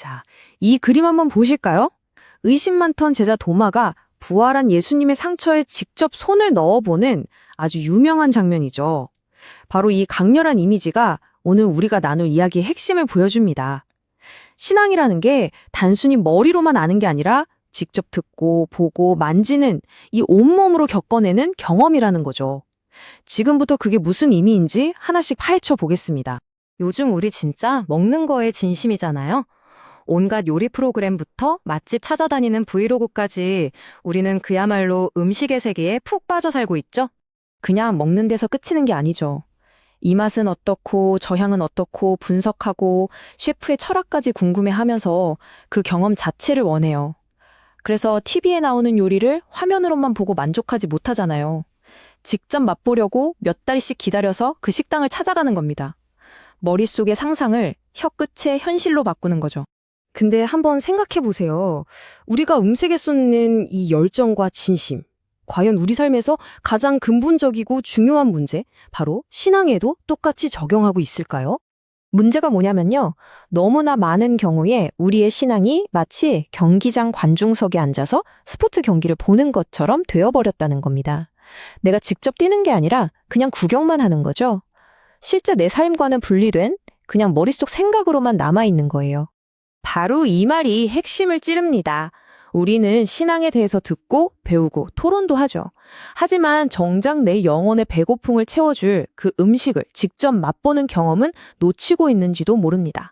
자, 이 그림 한번 보실까요? 의심 많던 제자 도마가 부활한 예수님의 상처에 직접 손을 넣어보는 아주 유명한 장면이죠. 바로 이 강렬한 이미지가 오늘 우리가 나눌 이야기의 핵심을 보여줍니다. 신앙이라는 게 단순히 머리로만 아는 게 아니라 직접 듣고 보고 만지는 이 온몸으로 겪어내는 경험이라는 거죠. 지금부터 그게 무슨 의미인지 하나씩 파헤쳐 보겠습니다. 요즘 우리 진짜 먹는 거에 진심이잖아요. 온갖 요리 프로그램부터 맛집 찾아다니는 브이로그까지 우리는 그야말로 음식의 세계에 푹 빠져 살고 있죠. 그냥 먹는 데서 그치는 게 아니죠. 이 맛은 어떻고 저 향은 어떻고 분석하고 셰프의 철학까지 궁금해하면서 그 경험 자체를 원해요. 그래서 TV에 나오는 요리를 화면으로만 보고 만족하지 못하잖아요. 직접 맛보려고 몇 달씩 기다려서 그 식당을 찾아가는 겁니다. 머릿속의 상상을 혀끝에 현실로 바꾸는 거죠. 근데 한번 생각해 보세요. 우리가 음식에 쏟는 이 열정과 진심. 과연 우리 삶에서 가장 근본적이고 중요한 문제, 바로 신앙에도 똑같이 적용하고 있을까요? 문제가 뭐냐면요. 너무나 많은 경우에 우리의 신앙이 마치 경기장 관중석에 앉아서 스포츠 경기를 보는 것처럼 되어버렸다는 겁니다. 내가 직접 뛰는 게 아니라 그냥 구경만 하는 거죠. 실제 내 삶과는 분리된 그냥 머릿속 생각으로만 남아있는 거예요. 바로 이 말이 핵심을 찌릅니다. 우리는 신앙에 대해서 듣고 배우고 토론도 하죠. 하지만 정작 내 영혼의 배고픔을 채워줄 그 음식을 직접 맛보는 경험은 놓치고 있는지도 모릅니다.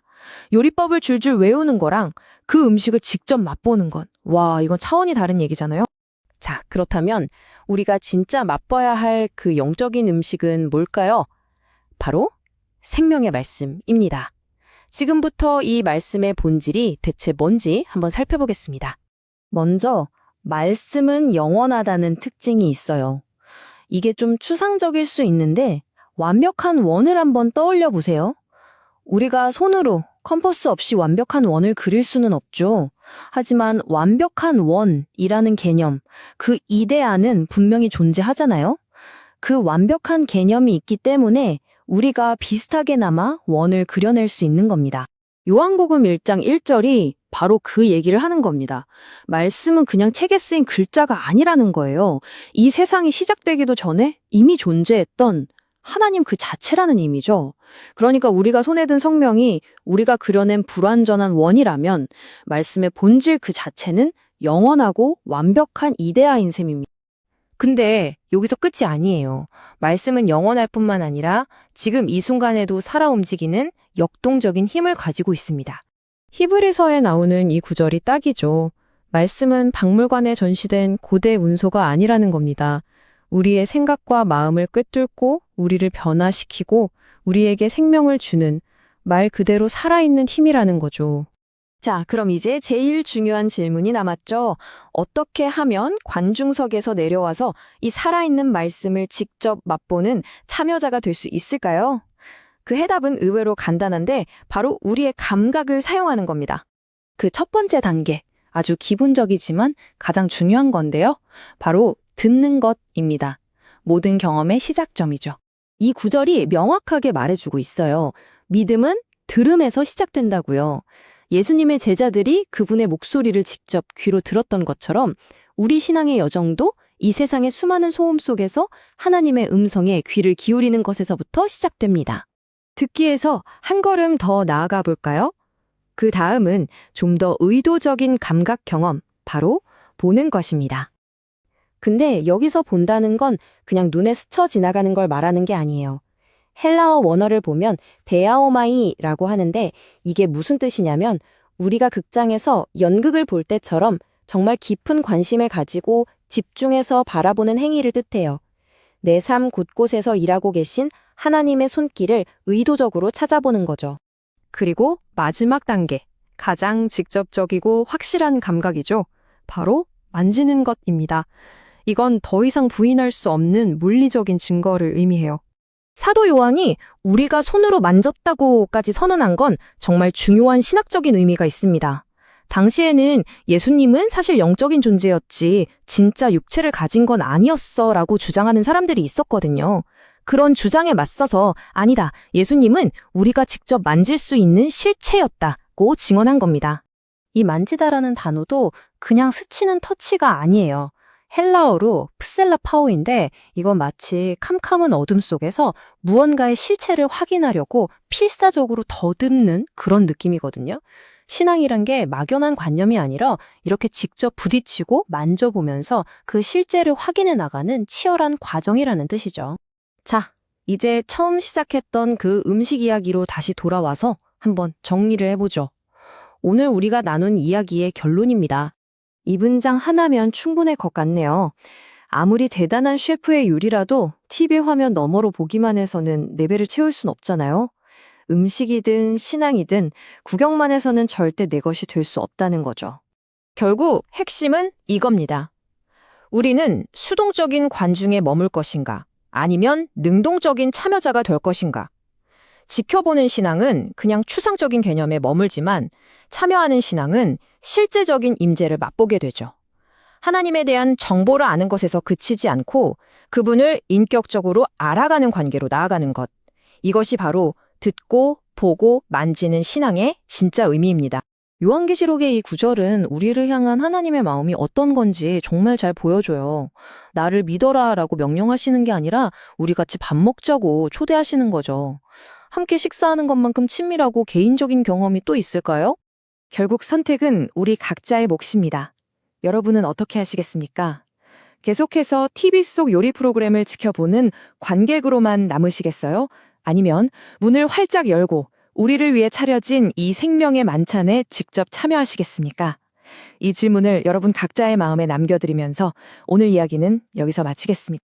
요리법을 줄줄 외우는 거랑 그 음식을 직접 맛보는 건, 와, 이건 차원이 다른 얘기잖아요. 자, 그렇다면 우리가 진짜 맛봐야 할 그 영적인 음식은 뭘까요? 바로 생명의 말씀입니다. 지금부터 이 말씀의 본질이 대체 뭔지 한번 살펴보겠습니다. 먼저 말씀은 영원하다는 특징이 있어요. 이게 좀 추상적일 수 있는데 완벽한 원을 한번 떠올려 보세요. 우리가 손으로 컴퍼스 없이 완벽한 원을 그릴 수는 없죠. 하지만 완벽한 원이라는 개념, 그 이데아는 분명히 존재하잖아요. 그 완벽한 개념이 있기 때문에 우리가 비슷하게나마 원을 그려낼 수 있는 겁니다. 요한복음 1장 1절이 바로 그 얘기를 하는 겁니다. 말씀은 그냥 책에 쓰인 글자가 아니라는 거예요. 이 세상이 시작되기도 전에 이미 존재했던 하나님 그 자체라는 의미죠. 그러니까 우리가 손에 든 성명이 우리가 그려낸 불완전한 원이라면 말씀의 본질 그 자체는 영원하고 완벽한 이데아인 셈입니다. 근데 여기서 끝이 아니에요. 말씀은 영원할 뿐만 아니라 지금 이 순간에도 살아 움직이는 역동적인 힘을 가지고 있습니다. 히브리서에 나오는 이 구절이 딱이죠. 말씀은 박물관에 전시된 고대 운소가 아니라는 겁니다. 우리의 생각과 마음을 꿰뚫고 우리를 변화시키고 우리에게 생명을 주는 말 그대로 살아있는 힘이라는 거죠. 자, 그럼 이제 제일 중요한 질문이 남았죠. 어떻게 하면 관중석에서 내려와서 이 살아있는 말씀을 직접 맛보는 참여자가 될 수 있을까요? 그 해답은 의외로 간단한데 바로 우리의 감각을 사용하는 겁니다. 그 첫 번째 단계, 아주 기본적이지만 가장 중요한 건데요. 바로 듣는 것입니다. 모든 경험의 시작점이죠. 이 구절이 명확하게 말해주고 있어요. 믿음은 들음에서 시작된다고요. 예수님의 제자들이 그분의 목소리를 직접 귀로 들었던 것처럼 우리 신앙의 여정도 이 세상의 수많은 소음 속에서 하나님의 음성에 귀를 기울이는 것에서부터 시작됩니다. 듣기에서 한 걸음 더 나아가 볼까요? 그 다음은 좀 더 의도적인 감각 경험, 바로 보는 것입니다. 근데 여기서 본다는 건 그냥 눈에 스쳐 지나가는 걸 말하는 게 아니에요. 헬라어 원어를 보면 데아오마이라고 하는데 이게 무슨 뜻이냐면 우리가 극장에서 연극을 볼 때처럼 정말 깊은 관심을 가지고 집중해서 바라보는 행위를 뜻해요. 내 삶 곳곳에서 일하고 계신 하나님의 손길을 의도적으로 찾아보는 거죠. 그리고 마지막 단계, 가장 직접적이고 확실한 감각이죠. 바로 만지는 것입니다. 이건 더 이상 부인할 수 없는 물리적인 증거를 의미해요. 사도 요한이 우리가 손으로 만졌다고까지 선언한 건 정말 중요한 신학적인 의미가 있습니다. 당시에는 예수님은 사실 영적인 존재였지 진짜 육체를 가진 건 아니었어 라고 주장하는 사람들이 있었거든요. 그런 주장에 맞서서 아니다, 예수님은 우리가 직접 만질 수 있는 실체였다 만졌고 증언한 겁니다. 이 만지다라는 단어도 그냥 스치는 터치가 아니에요. 헬라어로 프셀라 파오인데 이건 마치 캄캄한 어둠 속에서 무언가의 실체를 확인하려고 필사적으로 더듬는 그런 느낌이거든요. 신앙이란 게 막연한 관념이 아니라 이렇게 직접 부딪히고 만져보면서 그 실제를 확인해 나가는 치열한 과정이라는 뜻이죠. 자, 이제 처음 시작했던 그 음식 이야기로 다시 돌아와서 한번 정리를 해보죠. 오늘 우리가 나눈 이야기의 결론입니다. 이 문장 하나면 충분할 것 같네요. 아무리 대단한 셰프의 요리라도 TV 화면 너머로 보기만 해서는 내 배를 채울 순 없잖아요. 음식이든 신앙이든 구경만 해서는 절대 내 것이 될 수 없다는 거죠. 결국 핵심은 이겁니다. 우리는 수동적인 관중에 머물 것인가, 아니면 능동적인 참여자가 될 것인가. 지켜보는 신앙은 그냥 추상적인 개념에 머물지만 참여하는 신앙은 실제적인 임재를 맛보게 되죠. 하나님에 대한 정보를 아는 것에서 그치지 않고 그분을 인격적으로 알아가는 관계로 나아가는 것. 이것이 바로 듣고 보고 만지는 신앙의 진짜 의미입니다. 요한계시록의 이 구절은 우리를 향한 하나님의 마음이 어떤 건지 정말 잘 보여줘요. 나를 믿어라 라고 명령하시는 게 아니라 우리 같이 밥 먹자고 초대하시는 거죠. 함께 식사하는 것만큼 친밀하고 개인적인 경험이 또 있을까요? 결국 선택은 우리 각자의 몫입니다. 여러분은 어떻게 하시겠습니까? 계속해서 TV 속 요리 프로그램을 지켜보는 관객으로만 남으시겠어요? 아니면 문을 활짝 열고 우리를 위해 차려진 이 생명의 만찬에 직접 참여하시겠습니까? 이 질문을 여러분 각자의 마음에 남겨드리면서 오늘 이야기는 여기서 마치겠습니다.